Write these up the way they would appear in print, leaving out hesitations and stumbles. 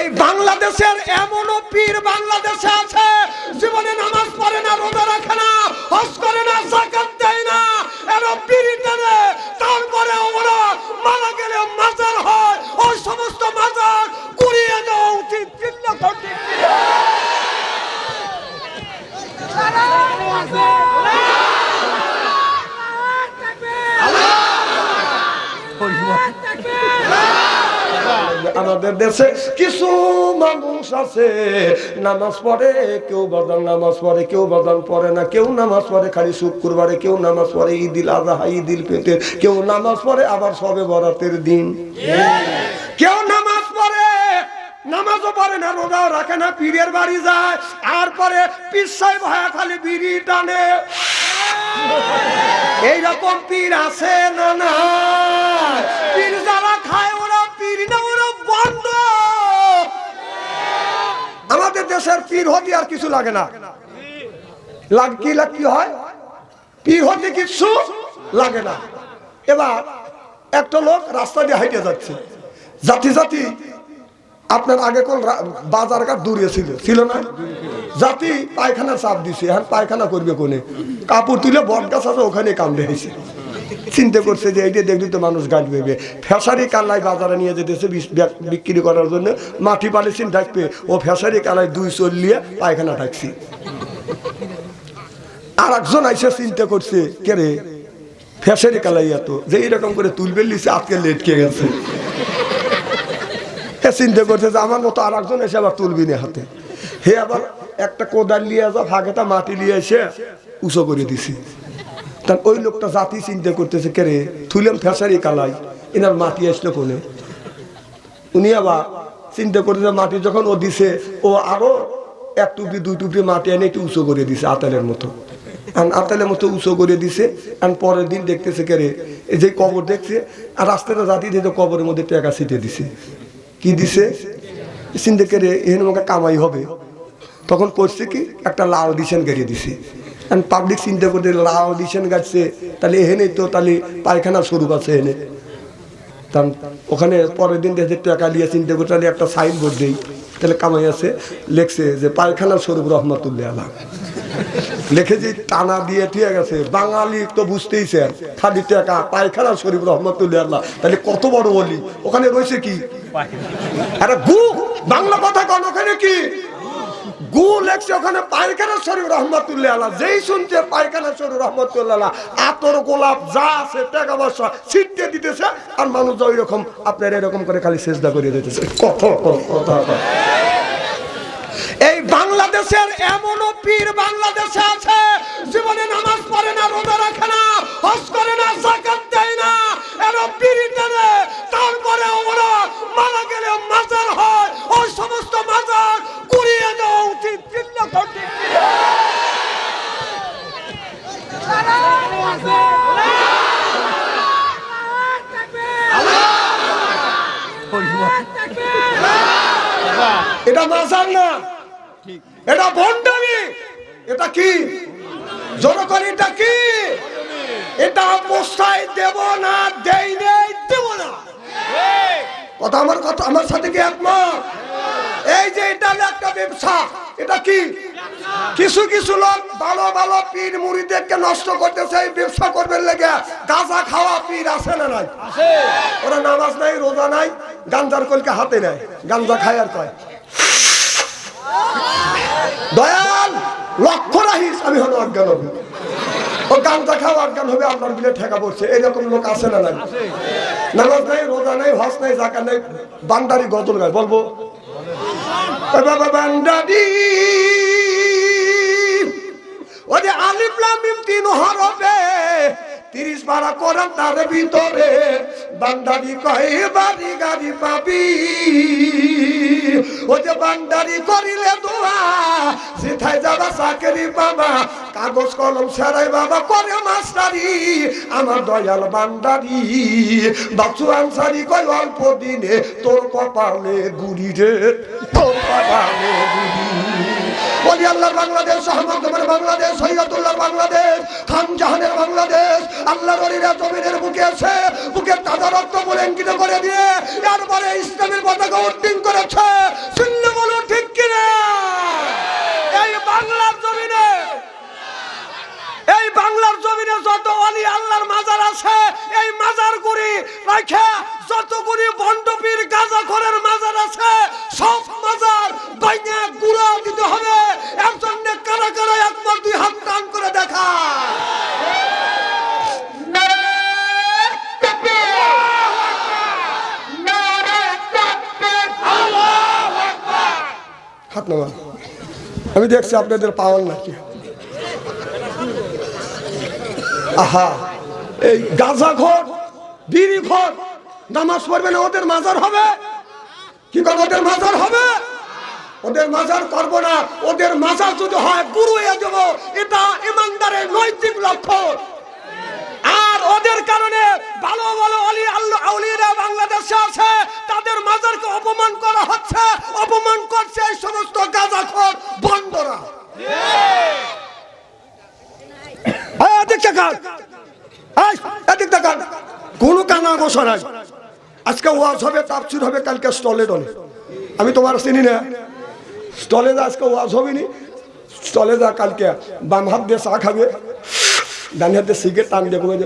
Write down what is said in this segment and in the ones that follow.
এই বাংলাদেশের এমনও পীর বাংলাদেশে আছে জীবনে নামাজ পড়ে না, রোজা রাখে না, হজ করে না, যাকাত দেয় না, এরা বিড়ি টানে, তারপরে ওরা মারা গেলে মাজার হয়। ওই সমস্ত মাজার কুড়িয়ে দেওয়া উচিত। চিল্লা করতে আমাদের দেশে কিছু মানুষ আছে নামাজ পড়ে, কেউ বাদান নামাজ পড়ে, কেউ বাদান পড়ে না, কেউ নামাজ পড়ে খালি শুক্রবারে, কেউ নামাজ পড়ে ঈদিল আজহা, ঈদিল ফিতর, কেউ নামাজ পড়ে আবার শবে বরাতের দিন, কেউ নামাজ পড়ে নামাজও পড়ে না, রোজাও রাখে না, পীরের বাড়ি যায় আর পরে পীর সাহেব হয় খালি বিড়ি টানে। এইরকম পীর আছে না? না, পীর যারা খায় ওরা পীর না, ওরা বন্ধ। আমাদের দেশের পীর হতে আর কিছু লাগে না, কি হয়, পীর হতে কিছু লাগে না। এবার একটা লোক রাস্তা দিয়ে হাইটে যাচ্ছে, জাতি জাতি আপনার আগে কোন বাজারঘাট দূরে ছিল না, জাতি পায়খানা চাপ দিছে, এখন পায়খানা করবে কোনে, কাপড় তুলে বট গাছ আছে ওখানে কামড়ে হয়েছে। চিন্তা করছে যে এইটা দেখলি তো মানুষ গাছ বেবে, ফেসারি কালাই বাজারে নিয়ে যেতেছে বিক্রি করার জন্য, মাটি পালিসিন ঢাকবে, ও ফেসারি কালাই 2 চল্লিয়ে পায়খানা ঢাকছি। আর একজন আইসে চিন্তা করছে কে রে ফেসারি কালাই এত যে এইরকম করে তুলবে লিছে, আজকে লেটকে গেছে। চিন্তা করছে যে আমার মতো আর একজন এসে আবার তুলবি না হাতে, হে আবার একটা কোদাল নিয়ে যা ফাঁকেটা মাটি নিয়ে এসে উঁচু করে দিছি। তার ওই লোকটা জাতি চিন্তা করতেছে কে রে থুইলাম ফেসারি কালাই, এনার মাটি আসলো কোনে। উনি আবার চিন্তা করতেছে মাটি যখন ও দিছে, ও আরো 1 টুকরি 2 টুকরি মাটি এনে একটু উঁচু করে দিছে আতালের মতো, আতালের মতো উঁচু করে দিছে। আর পরের দিন দেখতেছে কে রে এই যে কবর দেখছে, আর রাস্তাটা জাতি দিয়ে কবরের মধ্যে টাকা ছিটে দিছে। কি দিছে চিন্তা করে এখানে আমাকে কামাই হবে, তখন করছে কি একটা লাল ডিসেন গাড়ি দিছে। পাবলিক চিন্তা করতে লাল ডিসেন গাড়ছে, তাহলে এখানে তো তাহলে পায়খানার স্বরূপ আছে এনে। ওখানে পরের দিন দেখে টাকা দিয়ে চিন্তা করতে তাহলে একটা সাইন বোর্ড দেই, তাহলে কামাই আছে। লেখছে যে পায়খানার স্বরূপ রহমাতুল্লাহ আলাইহি, লেখে যে টানা দিয়ে ঠিক আছে। বাঙালি তো বুঝতেই স্যার, খালি টাকা পায়খানার স্বরূপ রহমাতুল্লাহ আলাইহি, তাহলে কত বড় বলি। ওখানে রয়েছে কি আরে গু, বাংলা কথা কোন, ওখানে কি গু লেখছে, ওখানে পায়খানা শরীফ রহমাতুল্লাহ আলাইহি। যেই শুনছে পায়খানা শরীফ রহমাতুল্লাহ আলাইহি, আতর গোলাপ যা আছে টাকা পয়সা ছিটতে দিতেছে, আর মানুষ ওই রকম আপনার এরকম করে খালি সেজদা করে দিতেছে। কথা এই বাংলাদেশের এমনও পীর বাংলাদেশে আছে জীবনে নামাজ পড়ে না, রোজা রাখে না, হজ করে না, যাকাত দেয় না, এরা বিড়ি টানে, তারপরে ওরা মারা গেলে মাজার হয়। ওই সমস্ত মাজার কুড়িয়ে দেওয়া উচিত। চিল্লা করতে এটা মাজার না, এটা ভণ্ডামি। এটা কি জনগণ, এটা কি, এটা অবস্থায় দেব না, দেই নেই, দেব না। কথা আমার সাথে কি একমত? এই যে এটা একটা ব্যবসা, এটা কি কিছু কিছু লোক ভালো ভালো পীর মুরিদদেরকে নষ্ট করতেছে এই ব্যবসা করবে লেগে। গাঁজা খাওয়া পীর আছে না নাই? ওরা নামাজ নাই, রোজা নাই, গাঞ্জার কলকে হাতে নেয়, গাঞ্জা খায় আর কয় দয়াল লক্ষ্য রাখিস আমি হলো অজ্ঞান হবে, ও গাঞ্জা খাওয়া অজ্ঞান হবে, আপনার বিলে ঠেকা পড়ছে। এরকম লোক আছে না নাই? নামাজ নাই, রোজা নাই, হজ নাই, যাকাত নাই, বান্দারি গজল গায়। বলবো বাবা বান্দারি ও যে আলিফ লাম মিম 3 হরফে 30 পারা কোরআন তার ভিতরে, বান্দারি কয় বাড়ি গাড়ি পাবি, ও যে বান্দারি করিলে দোয়া সিথায় যাবা চাকরি বাবা, কাগজ কলম ছাড়াই বাবা করে মাস্টারি, আমার দয়াল বান্দারি বাচ্চু আনসারি কয় অল্প দিনে তোর কপালে গুড়ি রে, তোর কপালে গুড়ি। ওলি আল্লাহর বাংলাদেশ, আহমদুল্লাহর বাংলাদেশ, সৈয়দুল্লাহর বাংলাদেশ, খান জাহানের বাংলাদেশ, আল্লাহর ওলিরা জমিনের বুকে আছে, বুকের তাজা রক্ত বলে অঙ্কিত করে দিয়ে এরপরে ইসলামের পতাকা উড্ডীন করেছে। রাখে যতগুলি বন্ডপীর গাঁজাখোরের মাজার আছে সব মাজার বাইনে গুড়া দিতে হবে। এর জন্য কারা কারা একবার দুই হাত টান করে দেখা। হাত নামা। আমি দেখছি আপনাদের পাওয়ার নাকি। আহা, এই গাঁজাখোর বিড়িখোর নামাজ পড়বে না, ওদের মাজার হবে? কি করে ওদের মাজার হবে? ওদের মাজার করবো না। ওদের মাজার যদি হয় গুরুয়ে দেব, এটা ইমানদারের নৈতিক লক্ষণ। আর ওদের কারণে ভালো ভালো অলি আল্লাহ আউলিয়ারা বাংলাদেশে আছে, তাদের মাজারকে অপমান করা হচ্ছে, অপমান করছে এই সমস্ত গাঁজাখোর বন্দরা। কোন কানা গোসা নাই। আজকে ওয়াজ হবে, তাফসীর হবে, কালকে স্টলে ডলে। আমি তোমার চিনি না, স্টলে যা আজকে ওয়াজ হবে নি, স্টলে যা কালকে বাম হাত দিয়ে চা খাবে, ডান হাত দিয়ে সিগারেট টান দিয়ে কমে।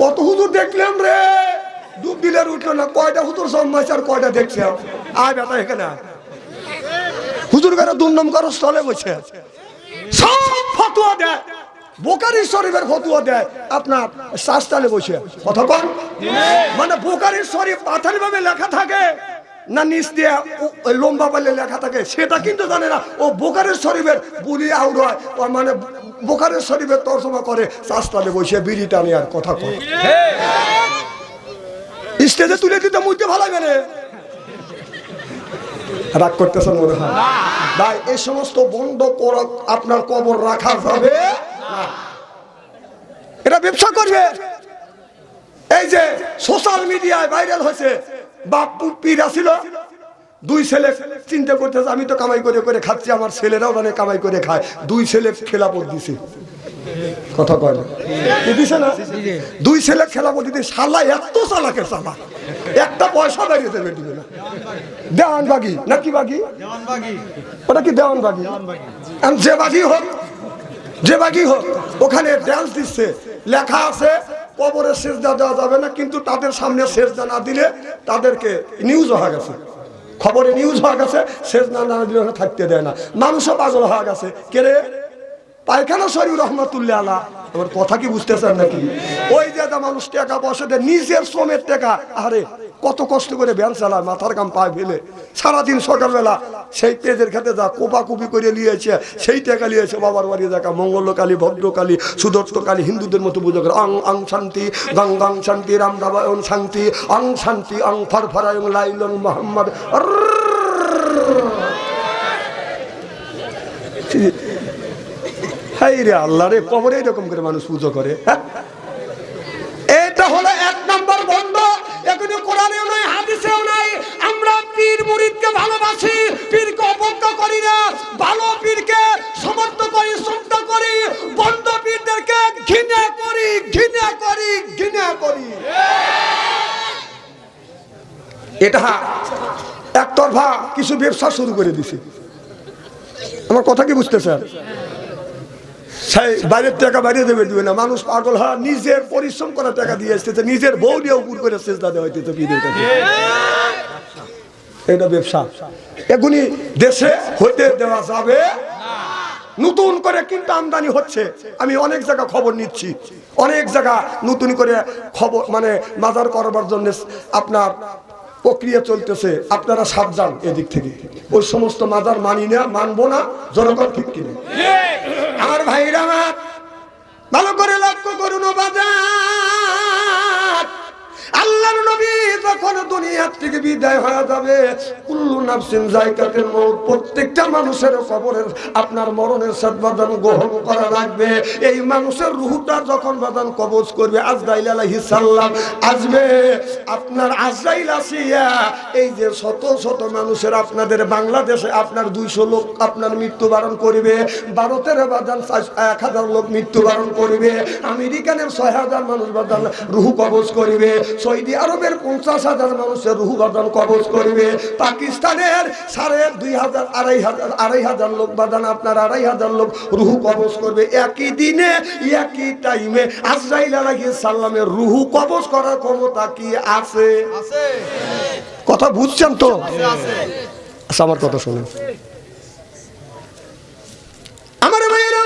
কত হুজুর দেখলাম রে, ডুব দিলে উঠলো না। কয়টা হুজুর জন্মাইছে আর কয়টা দেখছিলাম। আয় বেটা এখানে হুজুর করে দুর্নাম করো, স্টলে বসে সব ফতোয়া দেয়, বুখারী শরীফের ফতোয়া দেয় আপনার শাস্তালে বসে। কথা কন, মানে বুখারী শরীফ পাথারি ভাবে লেখা থাকে না নিচ দিয়ে লম্বা পালে লেখা থাকে সেটা কিন্তু জানে না। ও বুখারী শরীফের বুলি আউড়ায়, মানে বুখারী শরীফের তর্জমা করে শাস্তালে বসে বিড়ি টানে আর কথা কয়। স্টেজে তুলে দিতে মুইতে ভালো লাগে রে। রাগ করতেছেন মনে হয় ভাই? এই সমস্ত বন্ধ করা আপনার কবর রাখা যাবে না। এটা ব্যবসা করবে। এই যে সোশ্যাল মিডিয়ায় ভাইরাল হয়েছে, বাপু পীর ছিল, দুই ছেলে চিন্তা করতেছে আমি তো কামাই করে করে খাচ্ছি, আমার ছেলেরাও মানে কামাই করে খায়, দুই ছেলে খেলাপথ দিছে। কথা কয় না, দিছে না? দুই ছেলে খেলাপথ দিতে শালা এত চালাকের চালা, একটা পয়সা বেরিয়ে দেবে দিবে না। দেওয়ান বাগি নাকি বাগি, ওটা কি দেওয়ান বাগি? যে বাগি হোক, যে বাগি হোক, ওখানে ড্যান্স দিচ্ছে, লেখা আছে কবরে সেজদা দেওয়া যাবে না, কিন্তু তাদের সামনে সেজদা না দিলে তাদেরকে নিউজ হয়ে গেছে, খবরে নিউজ হয়ে গেছে, সেজদা না দিলে থাকতে দেয় না। মানুষও পাগল হয়ে গেছে। কে রে? পায়খানা শরীফ রহমাতুল্লাহ আলাইহি। আমার কথা কি বুঝতেছেন নাকি? ওই যে মানুষ টাকা পয়সা দেয়, নিজের শ্রমের টাকা, আরে কত কষ্ট করে ভ্যান চালায়, মাথার কাম পায়ে ফেলে সারাদিন, সকালবেলা সেই পেজের খেতে যা কোপাকুপি করে নিয়েছে, সেই টাকা নিয়েছে বাবার বাড়ি দেখা মঙ্গলকালী, ভদ্রকালী, সুদর্শকালী, হিন্দুদের মতো পুজো করে। অং অং শান্তি, গং গং শান্তি, রামদাবায়ন শান্তি, অং শান্তি, অং ফরফরায়ং লাইলং মোহাম্মদ। আল্লাহ রে, কবরে এরকম করে মানুষ পুজো করে। এটা হলো এক নম্বর বন্ধ। এগুলো কোরআনেও নাই, হাদিসেও নাই। আমরা পীর মুরিদকে ভালোবাসি, পীরকে অবজ্ঞা করি না, ভালো পীরকে সমর্থন করি, শ্রদ্ধা করি, বন্ধ পীরদেরকে ঘৃণা করি, ঘৃণা করি, ঘৃণা করি। এটা একতরফা কিছু ব্যবসা শুরু করে দিছে। আমার কথা কি বুঝতেছেন? সেই বাইরের টাকা বাইরে দেবে দিবে না, মানুষ পাগল হয়, নিজের পরিশ্রম করা টাকা দিয়ে আসতেছে, নিজের বউ দিয়ে উপর করে সেজদা দেওয়া হইতেছে পীরের কাছে। এটা ব্যবসা। এগুলি দেশে হইতে দেওয়া যাবে নতুন করে কিন্তু আমদানি হচ্ছে। আমি অনেক জায়গা খবর নিচ্ছি, অনেক জায়গা নতুন করে খবর মানে মাজার করবার জন্য আপনার প্রক্রিয়া চলতেছে। আপনারা সাবধান এদিক থেকে। ওই সমস্ত মাজার মানি না, মানবো না। জনগণ ঠিক কিনা? আমার ভাইরা আমার ভালো করে লক্ষ্য করুন। বাজার আল্লাহর নবী যখন দুনিয়া থেকে বিদায় হয়ে যাবে, কুল্লু নাফসিন যায়কাতুল মউত, প্রত্যেকটা মানুষের কবরের আপনার মরণের সাথে বাদান গ্রহণ করা লাগবে। এই মানুষের রূহটা যখন বাদান কবজ করবে, আজরাইল আলাইহিস সালাম আসবে। আপনার আজরাইল আসিয়া এই যে শত শত মানুষের আপনাদের বাংলাদেশে আপনার 200 লোক আপনার মৃত্যুবরণ করবে, ভারতের বাদান 1000 লোক মৃত্যুবরণ করবে, আমেরিকানের 6000 মানুষ বাদান রূহ কবজ করবে, সৌদি আরবের 50,000 মানুষের রুহু বাদান কবজ করবে, পাকিস্তানের 2,500 2,500 লোক বাদান আপনার 2,500 লোক রুহু কবজ করবে একই দিনে একই টাইমে। আজরাইল আলাইহিস সালামের রুহু কবজ করার ক্ষমতা কি আছে? কথা বুঝছেন তো? আচ্ছা আমার কথা শুনুন আমার ভাইয়েরা,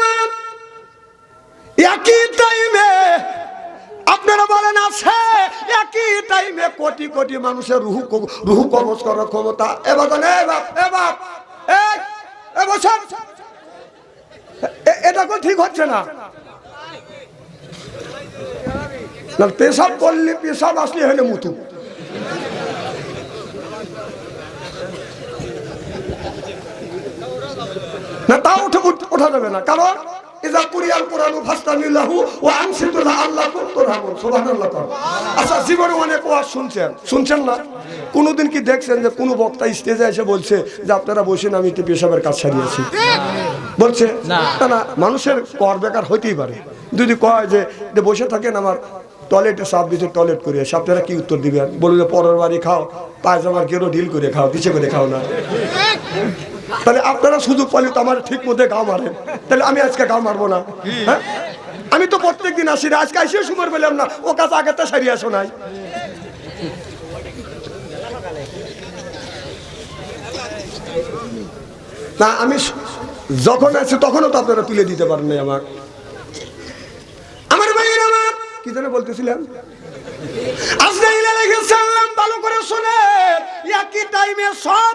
একই টাইমে আপনারা বলেন আছে, একই টাইমে কোটি কোটি মানুষের রুহু কবজ করার ক্ষমতা। এবার এটা কোন ঠিক হচ্ছে না। পেশাব করলে পেশাব আসলে হলে মুতু, না তাও ওঠা যাবে না। কারণ ইজা কুরিয়াল কুরআনু ফাসতামিউ লাহু ওয়া আনসিতু লাআল্লাকুম তুরহামুন। সুবহানাল্লাহ। আচ্ছা জীবনে অনেক ওয়াজ শুনছেন না? কোনদিন কি দেখছেন যে কোনো বক্তা স্টেজে এসে বলছে যে আপনারা বসেন আমি একটু পেশাবের কাজ সারিয়েছি? বলছে না। না, মানুষের কর বেকার হইতেই পারে। যদি কয় যে বসে থাকেন আমার টয়লেটে সাপ দিচ্ছে টয়লেট করে, আপনারা কি উত্তর দিবেন? বলবে পরের বাড়ি খাও, পায়জামার গেরো ঢিল করে খাও, দিছে করে খাও না। তাহলে আপনারা সুযোগ পালি তো আমার ঠিক মধ্যে গাও মারেন, তাহলে আমি আজকে গাও মারবো না? হ্যাঁ, আমি তো প্রত্যেকদিন আসি না, আজকে আসিও সময় পেলাম না, ও কাজ আগে তো সারিয়ে আসো নাই। না আমি যখন আছি তখনও তো আপনারা তুলে দিতে পারেন নাই আমার ভাইয়ের। আমার কি যেন বলতেছিলাম, আজরাইল আলাইহিস সালাম ভালো করে শুনেন, একই টাইমে সব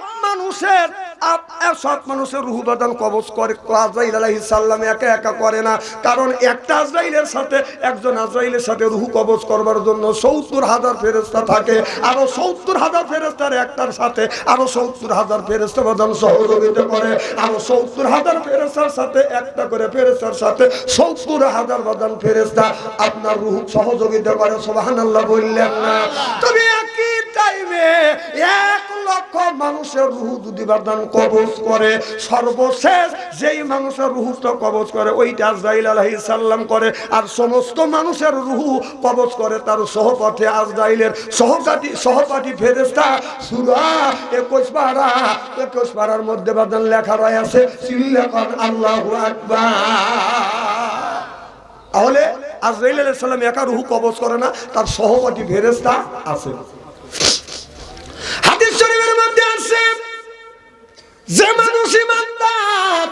মানুষের রূহ বাদান কবজ করে। আজরাইল আলাইহিস সালাম একা একা করে না, কারণ একটা আজরাইলের সাথে একজন আজরাইলের সাথে রূহ কবজ করবার জন্য 70,000 ফেরেশতা থাকে, আরো 70,000 ফেরেশতার একটার সাথে আরো 70,000 ফেরেশতা বাদান সহযোগিতা করে, আরো 70,000 ফেরেশতার সাথে একটা করে ফেরেশতার সাথে 70,000 বাদান ফেরেশতা আপনার রূহ সহযোগিতা করে। সুবহানাল্লাহ বললেন না? তবে একই টাইমে 1 লক্ষ মানুষের রূহ যদি বাদান কবজ করে, সর্বশেষ যেই মানুষের রূহটা কবজ করে ওইটা আজরাইল আলাইহিস সালাম করে। আর সমস্ত মানুষের রূহ কবজ করে তার সহপাঠী আজরাইলের সহপাঠী ফেরেশতা। সূরা 21 পারার মধ্যে বাদান লেখা রয়েছে, সিল্লাকান আল্লাহু আকবার। তাহলে আজরাইল আলাইহিস সালাম একা রূহ কবজ করে না, তার সহপাঠী ফেরেশতা আছে। হাদিস শরীফের মধ্যে আছে যে মানুষ ইমানদার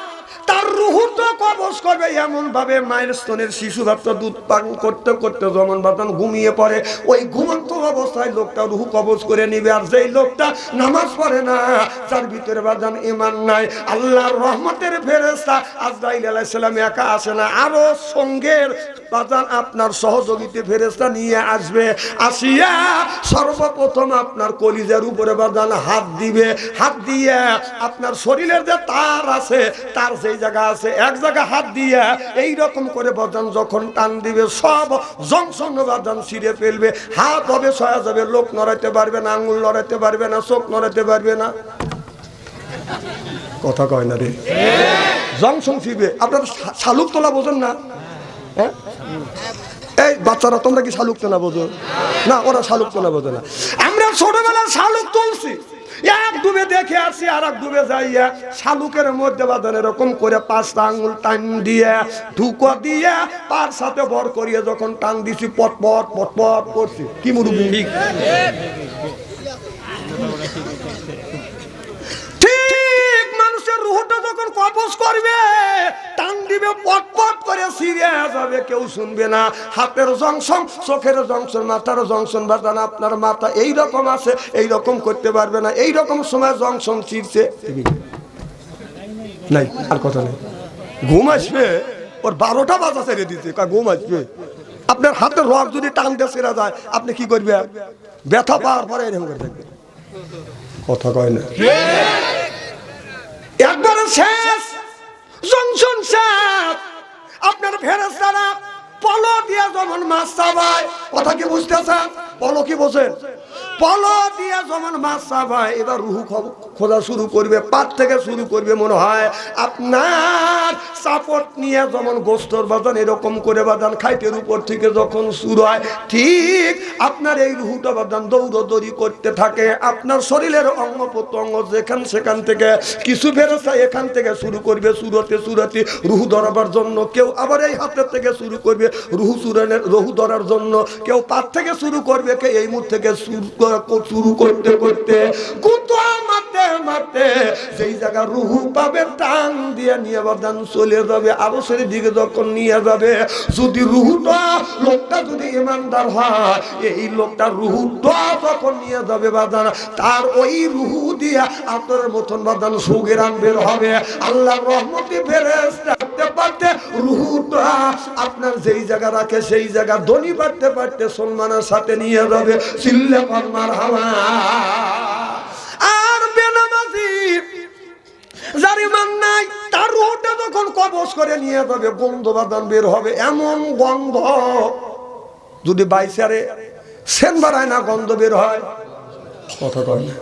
তার রূহ তো কবজ করবে এমন ভাবে মায়ের স্তনের শিশু বাচ্চা দুধ পান করতে করতে যেমন বাদান ঘুমিয়ে পড়ে, ওই ঘুমন্ত অবস্থায় লোকটা রূহ কবজ করে নিবে। আর যেই লোকটা নামাজ পড়ে না, যার ভিতরে বাদান ঈমান নাই, আল্লাহর রহমতের ফেরেশতা আজরাইল আলাইহিস সালাম একা আসে না, আরো সঙ্গের বাদান আপনার সহযোগিতা ফেরেশতা নিয়ে আসবে। আসিয়া সর্বপ্রথম আপনার কলিজার উপরে বাদান হাত দিবে, হাত দিয়ে আপনার শরীরের যে তার আছে, তার যেই জায়গা আছে এক জায়গা হাত দিয়ে এই রকম করে বাদান যখন টান দিবে, সব জংশন বাদান ছিঁড়ে ফেলবে। হাত হবে সয়া যাবে, লোক নড়াইতে পারবে না, আঙ্গুল নড়াইতে পারবে না, চোখ নড়াইতে পারবে না। কথা কয় না রে, জংশন ছিঁড়বে। আপনার শালুক তোলা বোঝেন না? হ্যাঁ, এই বাচ্চারা তোমরা কি শালুক তোলা বোঝো না? ওরা শালুক তোলা বোঝে না। আমরা ছোটবেলায় শালুক তুলছি, এক ডুবে দেখে আসি, আর এক ডুবে যাইয়া শালুকের মধ্যে বাদান এরকম করে 5টা আঙ্গুল টান দিয়ে ঢুকো দিয়ে পার সাথে বর করিয়ে যখন টান দিছি পটপট পটপট করছি। কি মুরুবি ঠিক মানুষের রূহটা যখন কবজ করবে, টান দিবে, পটপট করে ছিঁড়ে যাবে, কেউ শুনবে না। হাতের জংশন, চোখের জংশন, মাথার জংশন বাদান আপনার মাথা এই রকম আছে, এই রকম করতে পারবে না। এই রকম সময় জংশন ছিঁড়ছে নাই, আর কথা নেই। ঘুম আসবে, ওর 12টা বাজা ছেড়ে দিতে, ঘুম আসবে। আপনার হাতের রক যদি টানতে ছেড়ে যায়, আপনি কি করবে? ব্যথা পাওয়ার পরে এরকম করে থাকবে। কথা কয় না? একবারে শেষ, জংশন শেষ। আপনার ফেরেশতারা পলো দিয়ে যেমন মাছ চাবায়, কথা কি বুঝতেছেন? পলো কি বোঝেন? পলো দিয়ে যেমন মাছ চাবায়, এবার রূহ খোঁজা শুরু করবে, পাত থেকে শুরু করবে, মনে হয় আপনার সাপোর্ট নিয়ে যেমন গোস্তর বাদান এরকম করে বাদান খাইটের উপর থেকে যখন শুরু হয়, ঠিক আপনার এই রুহুটা বাদান দৌড়দৌড়ি করতে থাকে। আপনার শরীরের অঙ্গ প্রত্যঙ্গ যেখান সেখান থেকে কিছু ফেরেশতা এখান থেকে শুরু করবে সুরতে রুহু ধরাবার জন্য, কেউ আবার এই হাতের থেকে শুরু করবে রুহু ধরার জন্য, কেউ পাত থেকে শুরু করবে, কে এই মুখ থেকে শুরু করতে করতে কুতো মারতে মারতে সেই জায়গা রুহু পাবে টান দিয়ে নিয়ে বাদান চলে যাবে আরশের দিকে। যখন নিয়ে যাবে, যদি রুহুটা লোকটা যদি ইমানদার হয়, এই লোকটা রুহুটা যখন নিয়ে যাবে বাদান, তার ওই রুহু দিয়ে আপনার মতন বাদান সুগেরান বের হবে। আল্লাহর রহমতে ফেরেশতা পারতে রুহুটা আপনার যেই জায়গা রাখে সেই জায়গা ধনী পারতে পারতে সম্মানের সাথে নিয়ে যাবে। চিল্লা মার হাওয়া। আর বেনামাজি যার ঈমান নাই, তার রুহটা যখন কবজ করে নিয়ে যাবে, গন্ধ বাদান বের হবে, এমন গন্ধ যদি বাইসারে সেন বাড়ায় না গন্ধ বের হয়। কথা কয় না,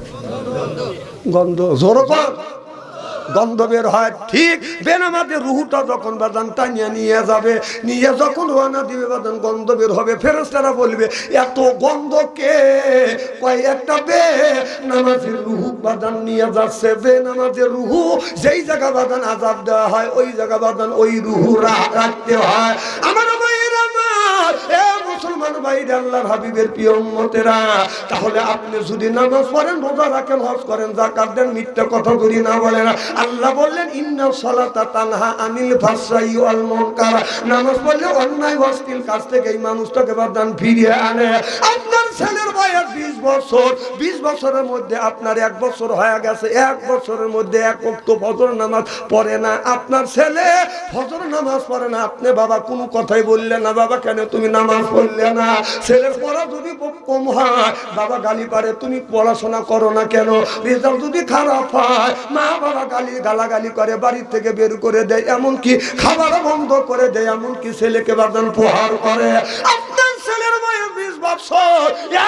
গন্ধ জোর কর গন্ধ বের হয়। ঠিক বেনামাজের রুহুটা যখন বাদান টানিয়ে নিয়ে যাবে, নিয়ে যখন রওনা দিবে বাদান গন্ধ বের হবে। ফেরেশতারা বলবে এত গন্ধ কে? কয় একটা বেনামাজের রুহু বাদান নিয়ে যাচ্ছে। বেনামাজের রুহু যেই জায়গা বাদান আযাব দেওয়া হয়, ওই জায়গা বাদান ওই রুহু রাখতে হয়। আমার ভাইয়েরা, আমার এ মুসলমান ভাইরা, আল্লাহর হাবিবের প্রিয় উম্মতেরা, তাহলে আপনি যদি নামাজ পড়েন, রোজা রাখেন, হজ করেন, যাকাত দেন, মিথ্যা কথা যদি না বলেন, আল্লাহ বললেন ইন্নাস সালাতা তানহা আনিল ফাহশাই ওয়াল মুনকার, নামাজ পড়লে অন্যায় অশ্লীল কাজ থেকে এই মানুষটাকে বাদান ফিরিয়ে আনে। আপনার ছেলের বয়স 20 বছর, 20 বছরের মধ্যে আপনার 1 বছর হয়ে গেছে, 1 বছরের মধ্যে 1 ওয়াক্ত ফজর নামাজ পড়ে না। আপনার ছেলে ফজর নামাজ পড়ে না, আপনি বাবা কোনো কথাই বললেন না, বাবা কেন তুমি নামাজ পড়লে না? ছেলের পড়া যদি কম হয়, বাবা গালি পারে, তুমি পড়াশোনা করো না কেন? রেজাল্ট যদি খারাপ হয়, মা বাবা গালাগালি করে, বাড়ি থেকে বের করে দেয়, এমনকি খাবার বন্ধ করে দেয়, এমনকি ছেলেকে বাদান প্রহার করে। আপনার ছেলের বয়স 20 বছর,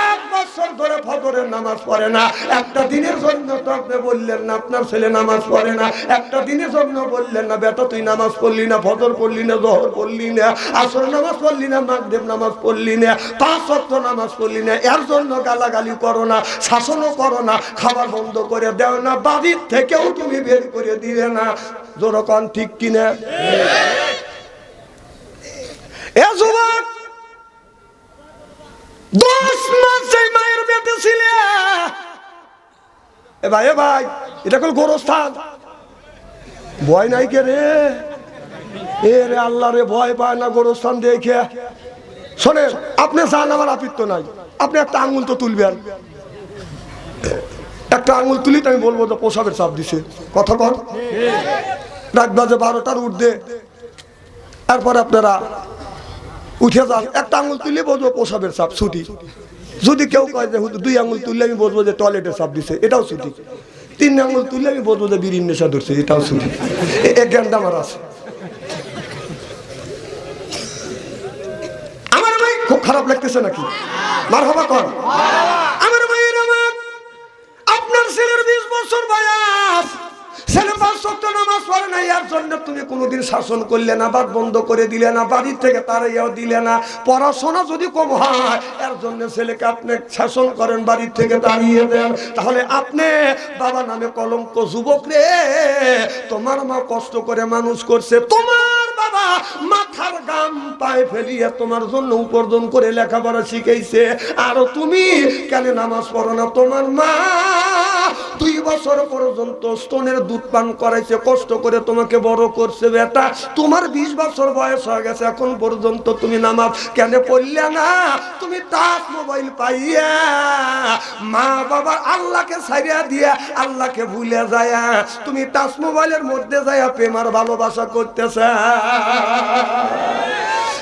1 বছর ধরে ফজরের নামাজ পড়ে না। একটা দিনের জন্য তো আপনি বললেন না আপনার ছেলে নামাজ পড়ে না, একটা দিনের জন্য বললেন না বেটা তুই নামাজ পড়লি না, ফজর পড়লি না, যোহর পড়লি না, আসর নামাজ পড়লি না, মাগরিব নামাজ পড়লি না, 5 ওয়াক্ত নামাজ পড়লি না। এর জন্য গালাগালি করো না, শাসনও করো না, খাবার বন্ধ করে দেও না, বাড়ির থেকেও তুমি বের করে দিলে না। যখন ঠিক কিনা? এ যুবক, 10 মাস সেই মায়ের পেটে ছিলে। এ ভাই এটা কোন গোরস্থান? ভয় নাই কে রে? এ রে আল্লাহ রে, ভয় পায় না গোরস্থান দেখে। শোনেন, আপনি জান আমার আপিত্য নাই, আপনি একটা আঙ্গুল তো তুলবেন। একটা আঙ্গুল তুলি তো আমি বলবো যে প্রসাবের চাপ দিছে। কথা কর, রাত বাজে 12টার ঊর্ধ্বে, তারপর আপনারা উঠে যান, একটা আঙ্গুল তুলে বলবো প্রসাবের চাপ ছুটি। যদি কেউ কয় যে 2 আঙ্গুল তুললে আমি বলবো যে টয়লেটের চাপ দিছে, এটাও ছুটি। 3 আঙ্গুল তুললে আমি বলবো যে বিড়ির নেশা ধরছে, এটাও ছুটি। এই জ্ঞানটা আমার আছে। আমার ভাই খুব খারাপ লাগতেছে নাকি? মারহাবা কর। আমার ভাইয়ের আমার, আপনার ছেলের 20 বছর বয়স, ছেলে 5 ওয়াক্ত নামাজ পড়ে না, এর জন্য তুমি কোনোদিন শাসন করলে না, বাদ বন্ধ করে দিলে না, বাড়ির থেকে তাড়াইয়াও দিলে না। পড়াশোনা যদি কম হয়, এর জন্য ছেলেকে আপনি শাসন করেন, বাড়ির থেকে তাড়িয়ে দেন, তাহলে আপনি বাবা নামে কলঙ্ক। যুবক রে, তোমার মা কষ্ট করে মানুষ করছে, তোমার বাবা মাথার গাম পায়ে ফেলিয়ে তোমার জন্য উপার্জন করে লেখাপড়া শিখাইছে, আর তুমি কেন নামাজ পড়ো না? তোমার মা 2 বছর পর্যন্ত স্তনের দুধ পান করাইছে, কষ্ট করে তোমাকে বড় করছে। বেটা, তোমার 20 বছর বয়স হয়ে গেছে, এখন পর্যন্ত তুমি নামাজ কেন পড়লে না? তুমি টাচ মোবাইল পাইয়া মা বাবা আল্লাহকে ছাড়িয়া দিয়া আল্লাহকে ভুলে যায়, তুমি টাচ মোবাইলের মধ্যে যায় প্রেম আর ভালোবাসা করতেছে।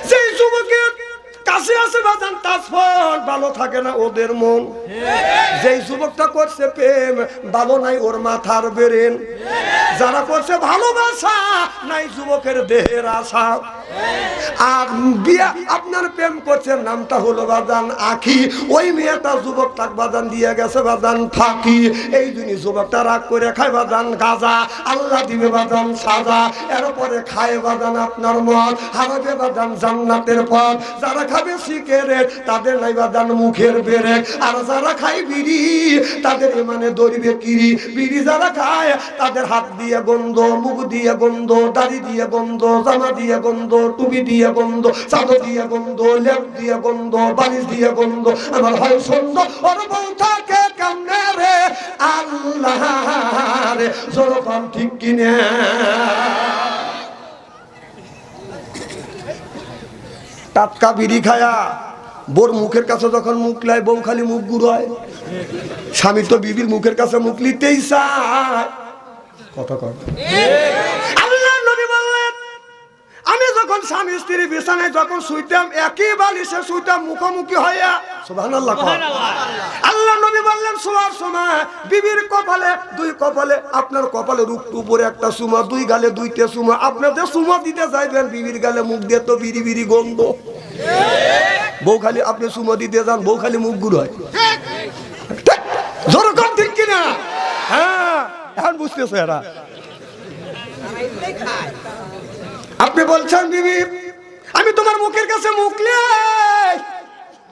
সেই যুবকের কাছে আছে বাজান টাচফোন, ভালো থাকে না ওদের মন। যেই যুবকটা করছে প্রেম, ভালো নাই ওর মাথার বেরেন। যারা করছে ভালোবাসা, নাই যুবকের দেহের আশা। আর বিয়ে আপনার প্রেম করছেন, নামটা হলো বাজান আখি, ওই মেয়েটা যুবক তাক বাজান দিয়ে গেছে বাজান ফাঁকি। এই জন্য যুবকটা রাগ করে খায় বাজান গাজা, আল্লাহ দিবে বাজান সাজা, এরপরে খায় বাজান আপনার মদ, হারাবে বাজান জান্নাতের পথ। যারা খাবে সিগারেট তাদের নাই বাজান মুখের বেড়ে, আর যারা খায় বিড়ি তাদের মানে দরিবে কিরি। বিড়ি যারা খায় তাদের হাত দিয়ে গন্ধ, মুখ দিয়ে গন্ধ, দাড়ি দিয়ে গন্ধ, জামা দিয়ে গন্ধ, টুপি দিয়ে গন্ধ, চাদর দিয়ে গন্ধ, লেপ দিয়ে গন্ধ, বালিশ দিয়ে গন্ধ। আমার হয় সুন্দর ওর বউ থাকে কেমনে রে আল্লাহ রে, জোরকম ঠিক কিনে। টাটকা বিড়ি খায়া বোর মুখের কাছে যখন মুখ লাই, বউ খালি মুখ গুড়ায়। স্বামী তো বিবির মুখের কাছে মুখ লিতেই চায়। কথা কর। আল্লাহ নবী বললেন, আমি যখন স্বামী স্ত্রী বিছানায় যখন শুইতাম, একই বালিশে শুইতাম মুখোমুখি হইয়া। সুবহানাল্লাহ। আল্লাহ নবী বললেন, শোয়ার সময় বিবির কপালে দুই কপালে, আপনার কপালের উপরে একটা সুমা, দুই গালে দুইটা সুমা। আপনাদের সুমা দিতে চাইবেন, বিবির গালে মুখ দিয়ে তো বিড়ি বিড়ি গন্ধ। বউ খালি আপনি সুমা দিতে যান, বউ খালি মুখ গুড়ায়। জোরকম ঠিক কিনা? হ্যাঁ, এখন বুঝতেছে এরা। আপনি বলছেন বিবি আমি তোমার মুখের কাছে মুখ নেই,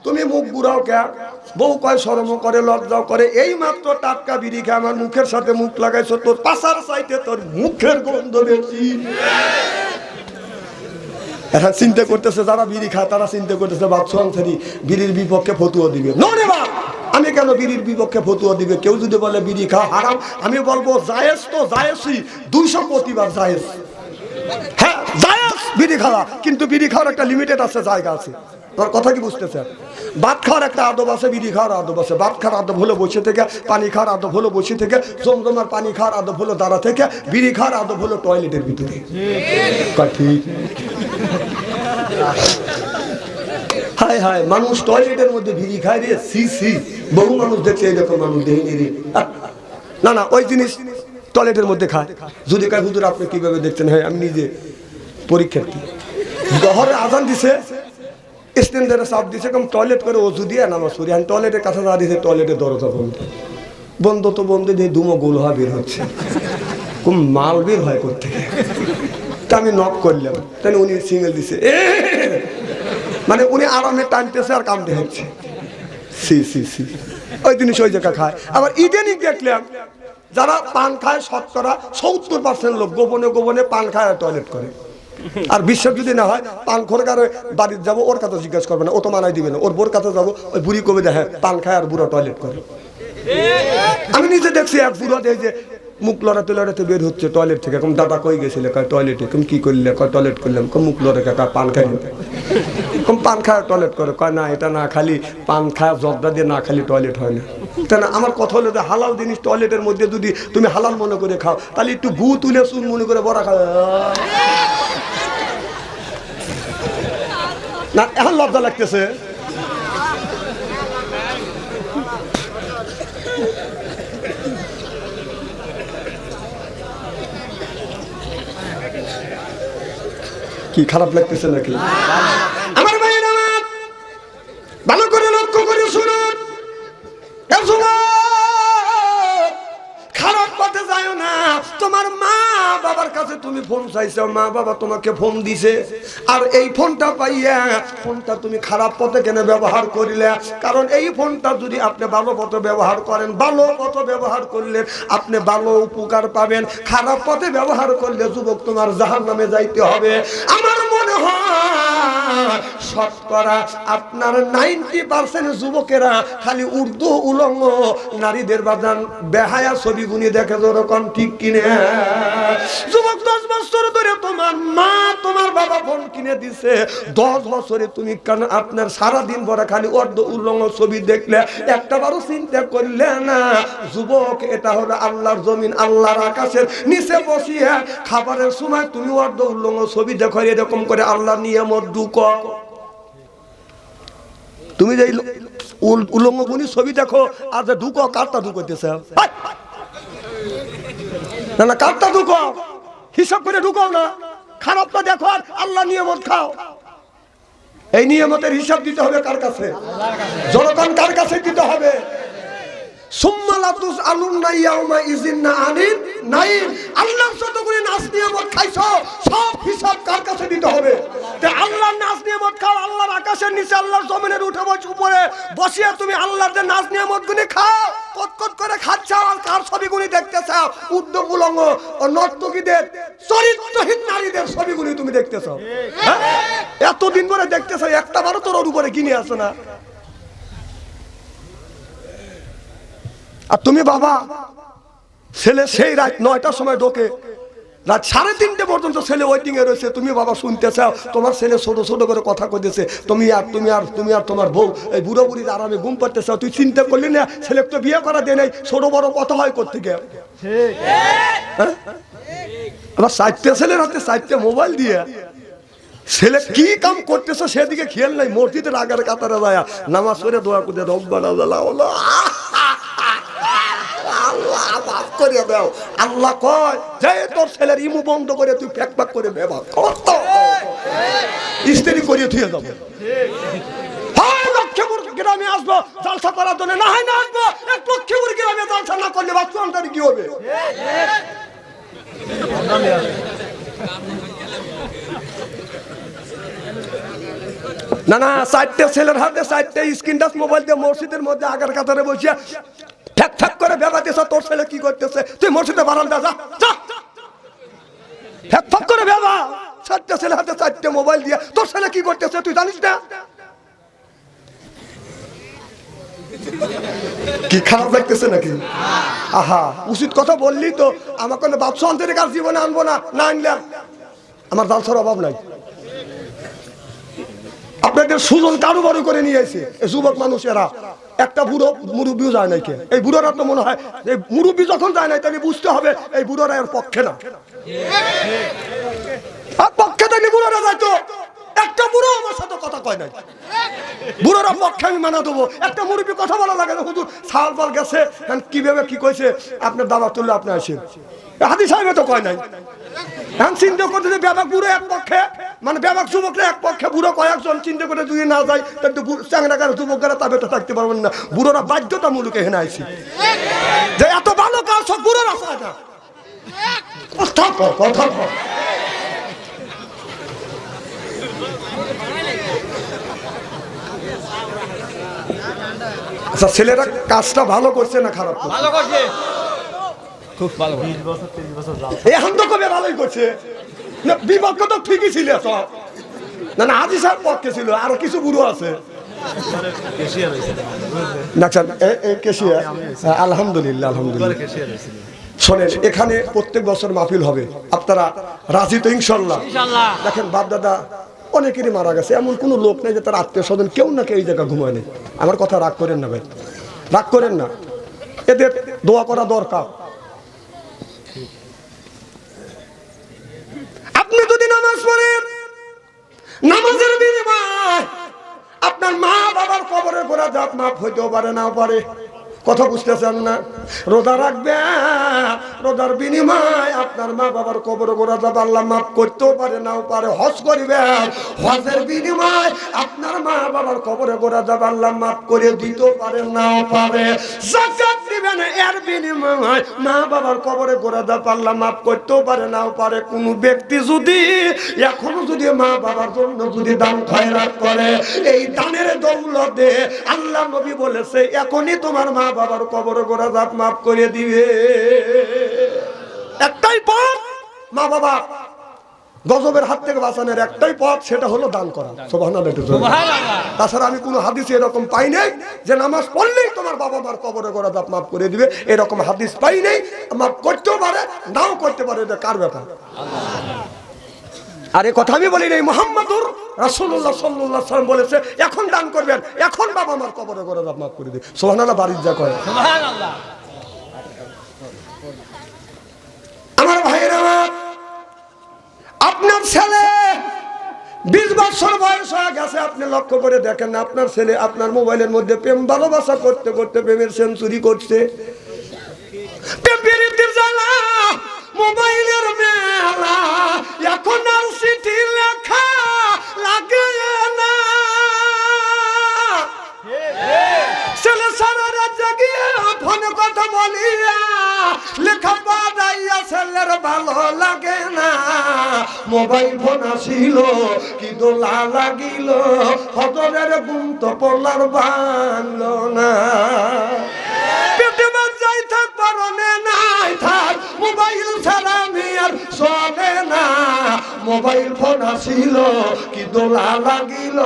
তুমি মুখ গুড়াও কে? বউ কয় শরম করে, লজ্জাও করে। এই মাত্র টাটকা বিড়ি খেয়ে আমার মুখের সাথে মুখ লাগাইছো, তোর পাশার চাইতে তোর মুখের গন্ধ বেশি। এখন চিন্তা করতেছে, যারা বিড়ি খায় তারা চিন্তা করতেছে বাচ্চা আনসারি বিড়ির বিপক্ষে ফতুয়া দিবে। আমি কেন বিড়ির বিপক্ষে ফতুয়া দিবে? কেউ যদি বলে বিড়ি খাওয়া হারাম, আমি বলবো জায়েজ তো জায়েজই, 200 প্রতিবার জায়েজ। হ্যাঁ জায়েজ বিড়ি খাওয়া, কিন্তু বিড়ি খাওয়ার একটা লিমিটেড আছে, জায়গা আছে। তোর কথা কি বুঝতেছে? ভাত খাওয়ার একটা আদব আছে, বিড়ি খাওয়ার আদব আছে। ভাত খাওয়ার আদব হলো বসে থেকে, পানি খাওয়ার আদব হলো বসে থেকে, জমজমার পানি খাওয়ার আদব হলো দাঁড়া থেকে, বিড়ি খাওয়ার আদব হলো টয়লেটের ভিতরে। ঠিক। হায় হায়, মানুষ টয়লেটের মধ্যে বিড়ি খায় রে, সি সি। বহু মানুষ দেখছে এরকম মানুষ দেখিনি রে। না না, ওই জিনিস টয়লেটের মধ্যে খায়। যদি খায় হুজুর আপনি কিভাবে দেখছেন? হ্যাঁ, আমি নিজে পরীক্ষার্থী। গহরে আজান দিছে, স্ট্যান্ডারে চাপ দিছে, কম টয়লেট করে ওষু দিয়ে নামাজ পড়ি। আমি টয়লেটের কাছে যা দিয়েছে, টয়লেটের দরজা বন্ধ। বন্ধ তো বন্ধ দিয়ে ধুমো গোল হওয়া বের হচ্ছে, কোন মাল বের হয় করতে। তা আমি নক করলাম, তাহলে উনি সিঙ্গেল দিছে, মানে উনি আরামে টানতেছে আর কামড়ে হচ্ছে। সি সি সি, ওই জিনিস ওই জায়গা খায়। আবার ইদানিং দেখলাম যারা পান খায়, শতকরা 70% লোক গোপনে গোপনে পান খায় আর টয়লেট করে। আর বিশ্বাস যদি না হয়, পান খোরকার বাড়ির যাবো, ওর কাছে জিজ্ঞাসা করবে না, ও তো মানাই দিবে না। ওর বোর কাছে যাবো, ওই বুড়ি কবে দেখে পান খায় আর বুড়া টয়লেট করে। আমি নিজে দেখছি এক বুড়া দেয় যে মুখ লড়াতে লড়াতে বের হচ্ছে টয়লেট থেকে। কম দাদা কই গেছিলে? কয় টয়লেটে। কম কি করলে? কয় টয়লেট করলাম। কম মুখ লড়ে কাকা পান খাই। কম পান খায় টয়লেট করে। কয় না, এটা না খালি পান খায় জর্দা দিয়ে না খালি টয়লেট হয় না। তাই না? আমার কথা হলো যে হালাল জিনিস টয়লেটের মধ্যে যদি তুমি হালাল মনে করে খাও, তাহলে একটু গু তুলে চুন মনে করে বড়া খাও না। এখন লজ্জা লাগতেছে। কি খারাপ লাগতেছে নাকি? আমার ভাইয়েরা ভালো করে লক্ষ্য করে শুনুন, খারাপ পথে যাও না। তোমার মা বাবার কাছে তুমি ফোন চাইছো, মা বাবা তোমাকে ফোন দিছে, আর এই ফোনটা পাইয়া ফোনটা তুমি খারাপ পথে কেন ব্যবহার করিলে? কারণ এই ফোনটা যদি আপনি ভালো পথে ব্যবহার করেন, ভালো পথে ব্যবহার করলে আপনি ভালো উপকার পাবেন। খারাপ পথে ব্যবহার করলে যুবক তোমার জাহান্নামে যাইতে হবে। আমার মনে হয় শতকরা আপনার 90% যুবকেরা খালি উর্দু উলঙ্গ নারীদের বাজান বেহায়া ছবি গুনি দেখে, যেরকম ঠিক কিনে। যুবক 10 বছর ধরে তোমার মা তোমার বাবা ফোন কিনে দিছে, 10 বছরে তুমি কেন আপনার সারাদিন ভরা খালি অর্ধ উলঙ্গ ছবি দেখলে একটা বারো চিন্তা করলে না? যুবক, এটা হলো আল্লাহর জমিন, আল্লাহর আকাশের নিচে বসিয়ে খাবারের সময় তুমি অর্ধ উলঙ্গ ছবি দেখো, এরকম করে আল্লাহর নিয়ামত ঢুকো। তুমি যে উলঙ্গ গুনি ছবি দেখো আর যে ঢুকো, কারটা ঢুকতেছে না না, কারটা ঢুকো, হিসাব করে ঢুকাও না। খারাপটা দেখো আর আল্লাহ নিয়ামত খাও। এই নিয়ামতের হিসাব দিতে হবে কার কাছে? জনগণ কার কাছে দিতে হবে? আল্লাহর যতগুলি নাজ নিয়ামত খাইছো সব হিসাব কার কাছে দিতে হবে? আল্লাহর নাজ নিয়ামত খাও, আল্লাহর আকাশের নিচে আল্লাহর জমিনের উঠে উপরে বসিয়া তুমি আল্লাহর যে নাজ নিয়ামত গুলি খাও, কটকট করে খাচ্ছাও, আর কার ছবিগুলি দেখতে চাও? উদ্যোগ উলঙ্গ ও নর্তকীদের, চরিত্রহীন নারীদের ছবিগুলি তুমি দেখতে চাও। এতদিন ধরে দেখতে চাও, একটা বারো তোর উপরে কিনে আসো না। আর তুমি বাবা ছেলে সেই রাত 9টার সময় ঢোকে, রাত 3:30 পর্যন্ত ছেলে ওয়েটিং এ রয়েছে, তুমি বাবা শুনতে চাও। তোমার ছেলে ছোট ছোট করে কথা কইতেছে, তুমি আর তোমার বউ এই বুড়ো বুড়ির আরামে ঘুম পাড়তে চাও। তুই চিন্তা করলি না ছেলে তো বিয়ে করা দেয় নাই, ছোট বড় কথা হয় করতে গিয়ে। আবার 4টে ছেলের হাতে 4টে মোবাইল দিয়ে ছেলে কি কাম করতেছে সেদিকে খেয়াল নাই। মসজিদের আগের কাতারে যায় নামাজ পড়ে দোয়া করে রব্বানা আল্লাহ মাফ করে দাও। আল্লাহ কয় যে তোর ছেলের ইমু বন্ধ করে তুই ফেকফাক করে ব্যবহার কত স্ত্রী করিয়ে থুয়ে যাবো। লক্ষ্মীপুর গ্রামে আসবো জালসা করার জন্য, না হয় না আসবো। এক লক্ষ্মীপুর গ্রামে জালসা না করলে বাচ্চাটার কি হবে? না না, 4টে ছেলের হাতে 4টে স্ক্রিন টাচ মোবাইল দিয়ে মসজিদের মধ্যে আগের কাতারে বসিয়া ঠ্যাক ঠ্যাক করে বেবাতেছ। তোর ছেলে কি করতেছে? তুই মসজিদে বারান্দা যা, ঠ্যাক ঠ্যাক করে বেবা। 4টে ছেলে হাতে 4টে মোবাইল দিয়ে তোর ছেলে কি করতেছে তুই জানিস না? কি খারাপ লাগতেছে নাকি? আহা, উচিত কথা বললি তো। আমার কোনো বাপসা অন্তরিক আর জীবনে আনবো না, না আনলাম আমার জালসার অভাব নাই। আপনাদের সুজন কারু বারু করে নিয়ে এসে যুবক মানুষেরা, একটা বুড়ো মুরব্বীও যায় নাই। এই বুড়োরা তো মনে হয় এই মুরব্বী যখন যায় নাই তাহলে বুঝতে হবে এই বুড়োরা এর পক্ষে না। আর পক্ষে তাহলে বুড়োরা যাইতো। একটা বুড়ো আমার সাথে কথা কয় নাই, বুড়োরা পক্ষে আমি মানা দেবো। একটা মুরব্বী কথা বলা লাগে না, হুজুর সাল পাল গেছে কিভাবে কি কইছে আপনার দাবা তুললে আপনি আসেন, হাদিস সাহেব তো কয় নাই। চিন্তা করতে যে ব্যাপক বুড়ো এক পক্ষে, মানে ব্যাপক যুবকরা এক পক্ষে, বুড়ো কয়েকজন চিন্তা করে যদি না যায় তাহলে চাংরাকার যুবকরা তবে তো থাকতে পারবেন না। বুড়োরা বাধ্যতামূলক এখানে আইছি যে এত ভালো কাজ সব বুড়োরা চায় না। কথা আচ্ছা, ছেলেরা কাজটা ভালো করছে না খারাপ করছে? ভালো করছে, খুব ভালো। 20 বছর 30 বছর এখন তো কবে ভালোই করছে না। বিপক্ষ তো ঠিকই ছিল সব, না না হাজি সাহেব পক্ষে ছিল, আরো কিছু বুড়ো আছে। আলহামদুলিল্লাহ আলহামদুলিল্লাহ। শোনেন, এখানে প্রত্যেক বছর মাহফিল হবে, আপনারা রাজি তো ইনশাল্লাহ? দেখেন বাপ দাদা অনেকেরই মারা গেছে, এমন কোনো লোক নেই যে তার আত্মীয় স্বজন কেউ না কেউ এই জায়গা ঘুমায় নেই। আমার কথা রাগ করেন না ভাই, রাগ করেন না, এদের দোয়া করা দরকার। আপনি যদি নামাজ পড়েন, নামাজের বিনিময়ে আপনার মা বাবার কবরের গোড়া জাত মাফ হইতেও পারে, নাও পারে। কথা বুঝতেছেন না? রোজা রাখবে, রোজার বিনিময় আপনার মা বাবার কবর গোড়া জাত আল্লাহ মাফ করতেও পারে, নাও পারে। হজ করিবেন, হজের বিনিময় আপনার মা বাবার কবরে গোড়া জাত আল্লাহ মাফ করে দিতেও পারে, নাও পারে। যাকাত দিবেন, এর বিনিময় মা বাবার কবরে গোড়া জাত আল্লাহ মাফ করতেও পারে, নাও পারে। কোন ব্যক্তি যদি এখনো যদি মা বাবার জন্য যদি দান খয়রাত করে, এই দানের দৌলতে আল্লাহ নবী বলেছে এখনই তোমার মা বাবার কবর গোড়া জাত মাফ করে দিবে। একটাই পথ মা বাবা গজবের হাত থেকে বাঁচানোর, একটাই পথ, সেটা হলো দান করা। সুবহানাল্লাহ। তাছাড়া আমি কোনো হাদিস এরকম পাই নাই যে নামাজ পড়লেই তোমার বাবা মার কবরে গোড়া জাত মাফ করে দিবে, এরকম হাদিস পাই নাই। মাফ করতেও পারে, নাও করতে পারে, এটা কার ব্যাপার? আর এই কথা আমি বলি নাই, মুহাম্মাদুর রাসূলুল্লাহ সাল্লাল্লাহু আলাইহি ওয়াসাল্লাম বলেছে এখন দান করবেন, এখন বাবা মার কবরে গোড়া জাত মাফ করে দিবে। সুবহানাল্লাহ, বাড়ির যা করে সুবহানাল্লাহ। আমার ভাইরা, আপনার ছেলে 20 বছর বয়স হয়ে গেছে, আপনি লক্ষ্য করে দেখেন না আপনার ছেলে আপনার মোবাইলের মধ্যে প্রেম ভালোবাসা করতে করতে প্রেমের সেঞ্চুরি করছে। মোবাইলের মেলা এখন আর ভালো লাগে না, মোবাইল ফোন আসিল কি দোলা লাগিল, ফজরের ঘুম তো পড়লার ভাঙলো না। পেটের যাই থাক পারনে নাই থাক, মোবাইল ছাড়া আমি আর চলে না, মোবাইল ফোন আসিল কি দোলা লাগিল,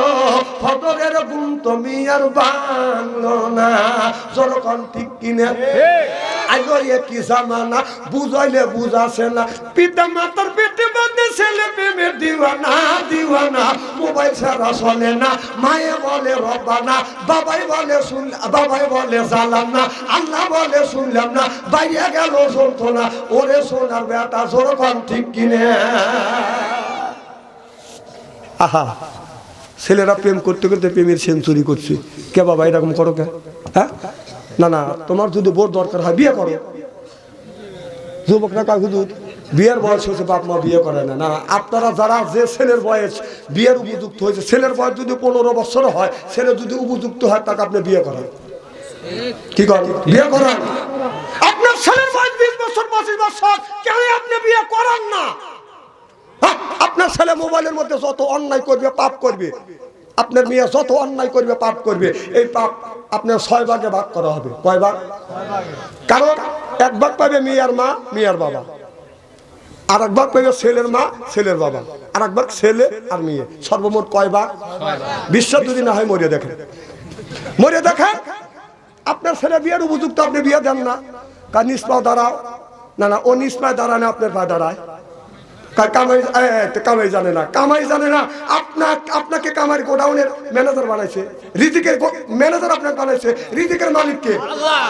ফজরের ঘুম তুমি আর ভাঙলো না। যখন ঠিক কিনে আগে কি জামানা বুঝাইলে বুঝাছে না, পিতা মাতার পেটে বাঁধে ছেলে প্রেমের দিওয়ানা দিওয়ানা, মোবাইল ছাড়া চলে না, মায়ে বলে রব্বানা, বাবাই বলে জালাম না, আল্লাহ বলে শুনলাম না, বাইরে গেল চলতো না, ওরে সোনার বেটা যখন ঠিক কিনে। আহা, ছেলেরা প্রেম করতে করতে প্রেমের সেঞ্চুরি করছে। কে বাবা এরকম করো কে? হ্যাঁ না না, তোমার যদি বোর দরকার হয় বিয়ে করো। যুবকরা কয় হুজুর বিয়ের বয়স হয়েছে বাপ মা বিয়ে করে না। না, আপনারা যারা যে ছেলের বয়স বিয়ের উপযুক্ত হয়েছে, ছেলের বয়স যদি 15 বছর হয়, ছেলে যদি উপযুক্ত হয় তাকে আপনি বিয়ে করেন। কি করেন? বিয়ে করেন। আপনার ছেলের বয়স 20 বছর 25 বছর, কেন আপনি বিয়ে করেন না? আপনার ছেলে মোবাইলের মধ্যে যত অন্যায় করবে পাপ করবে, আপনার মেয়ে যত অন্যায় করবে পাপ করবে, এই পাপ আপনার 6 ভাগে ভাগ করা হবে। কয় ভাগ? কারণ 1 ভাগ পাবে মেয়ের মা মেয়ের বাবা, আর 1 ভাগ পাবে ছেলের মা ছেলের বাবা, আর 1 ভাগ ছেলে আর মেয়ে, সর্বমোট কয় ভাগ? বিশ্বাস যদি না হয় মরিয়ে দেখেন, মরিয়ে দেখেন। আপনার ছেলে বিয়ের উপযুক্ত, আপনি বিয়ে দেন না, কার নিজ পা দাঁড়াও। না না, ও নিজ পায়ে দাঁড়ায় না, আপনার পা দাঁড়ায়। কামাই জানে না, কামাই জানে না। আপনাকে কামাই গোডাউনের ম্যানেজার বানাইছে, রিজিকের ম্যানেজার আপনাকে বানাইছে, রিজিকের মালিককে আল্লাহ।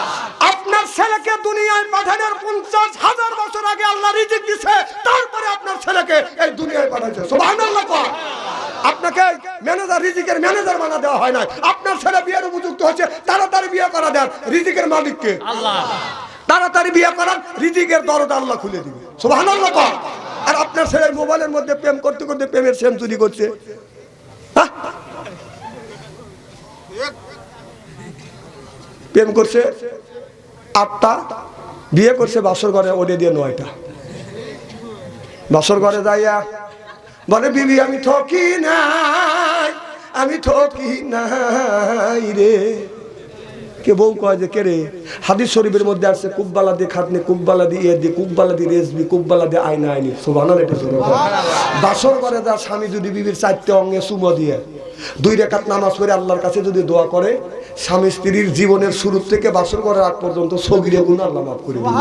আপনার ছেলেকে দুনিয়ায় পাঠানোর 50,000 বছর আগে আল্লাহ রিজিক দিয়েছে, তারপরে আপনার ছেলেকে এই দুনিয়ায় পাঠাইছে। সুবহানাল্লাহ। আপনাকে ম্যানেজার রিজিকের ম্যানেজার বানা দেওয়া হয় না। আপনার ছেলে বিয়ের উপযুক্ত হচ্ছে, তাড়াতাড়ি বিয়ে করা দেন, রিজিকের মালিককে আল্লাহ। তাড়াতাড়ি বিয়ে করার রিজিকের দরজা আল্লাহ খুলে দিবে। সুবহানাল্লাহ। আর আপনার ছেলের মোবাইলের মধ্যে প্রেম করতে করতে প্রেমের সেঞ্চুরি করছে। প্রেম করছে 8টা, বিয়ে করছে বাসর ঘরে ওরে দিয়ে 9টা। বাসর ঘরে যাইয়া বলে বিবি আমি ঠকি নাই, আমি ঠকি নাই রে। কে বউ কয় যে কে রে? হাদিস শরীফের মধ্যে আছে কুব্বালা দিয়ে খাতনি, কুব্বালা দিয়ে ইয়ে দিয়ে, কুব্বালা দিয়ে রেসবি, কুব্বালা দিয়ে আয়না আইনি। সুবহানাল্লাহ। এটা বাসর করে যা স্বামী যদি বিবির 4টে অঙ্গে চুমো দিয়ে 2 রাকাত নামাজ পড়ে আল্লাহর কাছে যদি দোয়া করে, স্বামী স্ত্রীর জীবনের শুরু থেকে বাসর করার আগ পর্যন্ত সগীরা গুনাহ আল্লাহ মাফ করে দিবেন।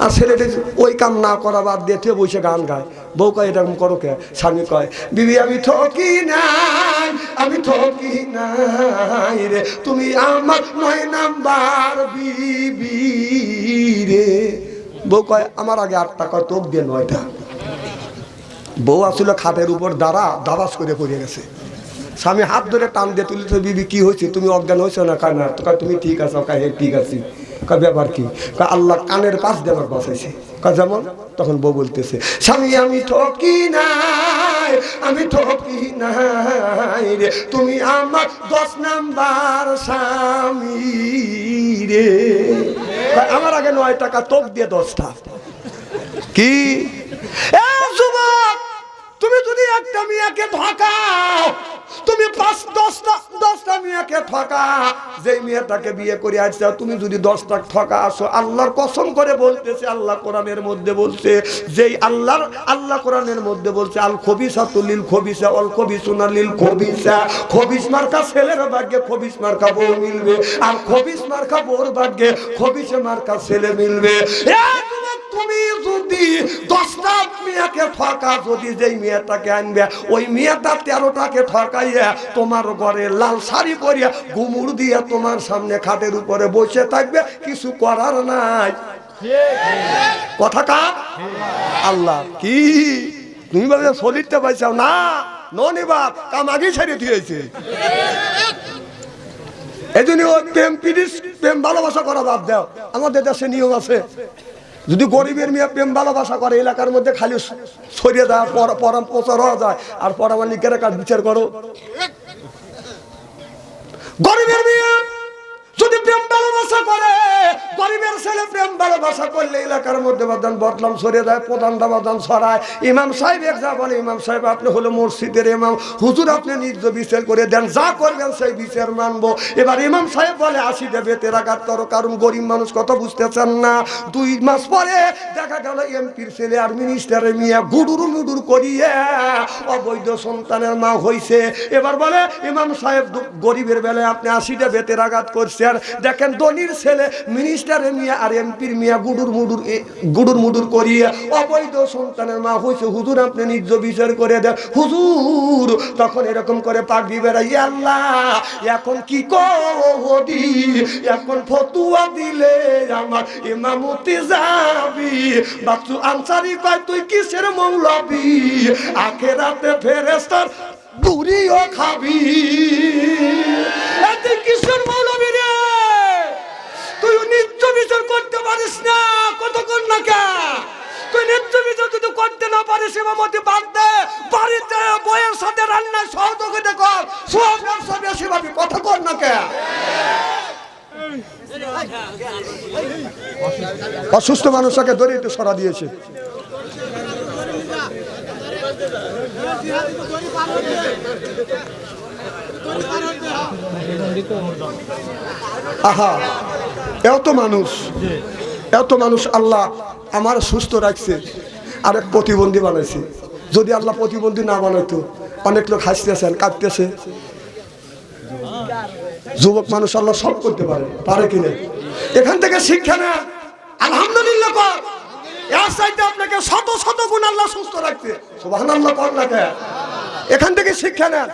আর ছেলেটি ওই কাম না করা বাদ দিয়ে বসে গান গায়। বউ কয় এরকম করো কে? স্বামী কয় বিবি আমি ঠকি নাই, আমি ঠকি নাই রে, তুমি আমার 9 নাম্বার বিবি রে। বউ কয় আমার আগে 8টা, কয় তোক দিয়ে 9টা। বউ আসলে খাটের উপর দাবাস করে পড়ে গেছে। স্বামী হাত ধরে টান দিয়ে তুলেছে, বিবি কি হয়েছে, তুমি অজ্ঞান হয়েছো না? কয় না। তুমি ঠিক আছো? কয় হ্যাঁ ঠিক আছি। কয় ব্যাপার কি? কয় আল্লাহ কানের পাশ দিয়ে আমার বাঁচাইছে। কয় যেমন? তখন বউ বলতেছে স্বামী আমি ঠকি নাই, আমি ঠকি নাই রে, তুমি আমার 10 নাম্বার স্বামী রে। আমার আগে 9 টাকা, তোক দিয়ে 10টা। কি যুবক, তুমি যদি একটা মেয়েকে ঠকাও, তুমি 10টা মেয়েকে ঠকা, যে মেয়েটাকে বিয়ে করে আসছো তুমি যদি 10টা ঠকা আসো, আল্লাহর কসম করে বলতেছে, আল্লাহ কোরআনের মধ্যে বলছে, যেই আল্লাহ কোরআনের মধ্যে বলছে আল খবিসাতু লিল খবিসা ওয়াল খবিসুনা লিল খবিসা, খবিস মার্কা ছেলের ভাগ্যে খবিস মার্কা বউ মিলবে, আর খবিস মার্কা বউর ভাগ্যে খবিস মার্কা ছেলে মিলবে। তুমি যদি 10টা মেয়েকে ঠকা, যদি যেই মেয়েটাকে আনবে ওই মেয়েটা 13টাকে ঠকাইয়া তোমার ঘরে লাল শাড়ি পরিয়া ঘুমুর দিয়ে তোমার সামনে খাটের উপরে বসে থাকবে, কিছু করার নাই। কথা কার? আল্লাহ। কি তুমি বলে শরীরটা পাইছাও না? ননিবার কাম আগেই ছেড়ে দিয়েছে। এই জন্য প্রেম ভালোবাসা করা বাদ দাও। আমাদের দেশে নিয়ম আছে, যদি গরিবের মেয়ে প্রেম ভালোবাসা করে, এলাকার মধ্যে খালি ছড়িয়ে দেয়, পরম প্রচার হওয়া যায়, আর পরামালিকের কাজ বিচার করো। গরিবের মেয়ে যদি প্রেম ভালোবাসা করে, গরিবের ছেলে প্রেম ভালোবাসা করলে এলাকার মধ্যে বাদান বদলাম সরিয়ে দেয়, প্রধানটা বাদান ছড়ায়। ইমাম সাহেব এক যা বলে, ইমাম সাহেব আপনি হলো মসজিদের ইমাম, হুজুর আপনি নিজ বিচার করে দেন, যা করবেন সেই বিচার মানবো। এবার ইমাম সাহেব বলে 80 দেবে তেরাঘাত করো, কারণ গরিব মানুষ কত বুঝতেছেন না। 2 মাস পরে দেখা গেল এমপির ছেলে আর মিনিস্টারের মেয়ে গুডুর মুডুর করিয়ে অবৈধ সন্তানের মা হইছে। এবার বলে ইমাম সাহেব গরিবের বেলায় আপনি 80টা বেতের আঘাত করছেন, দেখেন ধনির ছেলে মিনিস্টারের মেয়ে আর এমপির মেয়ে গুডুর মুডুর করিয়ে অবৈধ সন্তানের মা হইছে, হুজুর আপনি নিজ বিচার করে দেন। হুজুর তখন এরকম করে পাগড়ি বেড়াই, আল্লাহ এখন কি করি, এখন ফতুয়া দিলে আমার ইমামতি যাবি। বাচ্চু আনসারি কয় তুই কিসের মৌলবি, আখেরাতে ফেরেশতার বুড়িও খাবি। তুই কিসের মৌলবি রে, তুই নিত্য বিচার করতে পারিস না, কতক্ষণ না কে তুই নিত্য বিচার যদি করতে না পারিস, ইমামতি বাদ দে, বাড়িতে বইয়ের সাথে রান্নায় সহযোগিতা কর, সব ব্যবসা বেশি ভাবি, কথা কর না কে। অসুস্থ মানুষকে ধরে একটু সরা দিয়েছে। আহা এত মানুষ আল্লাহ আমার সুস্থ রাখছে, আর এক প্রতিবন্ধী বানাইছে। যদি আল্লাহ প্রতিবন্ধী না বানাইতো, অনেক লোক হাসতেছেন কাঁদতেছে। যুবক মানুষ আল্লাহ সব করতে পারে কিনা, এখান থেকে শিক্ষা নেন, আলহামদুলিল্লাহ কর। এর চাইতে আপনাকে শত শত গুণ আল্লাহ সুস্থ রাখতে, সুবহানাল্লাহ কর না কে। এখান থেকে শিক্ষা নেন।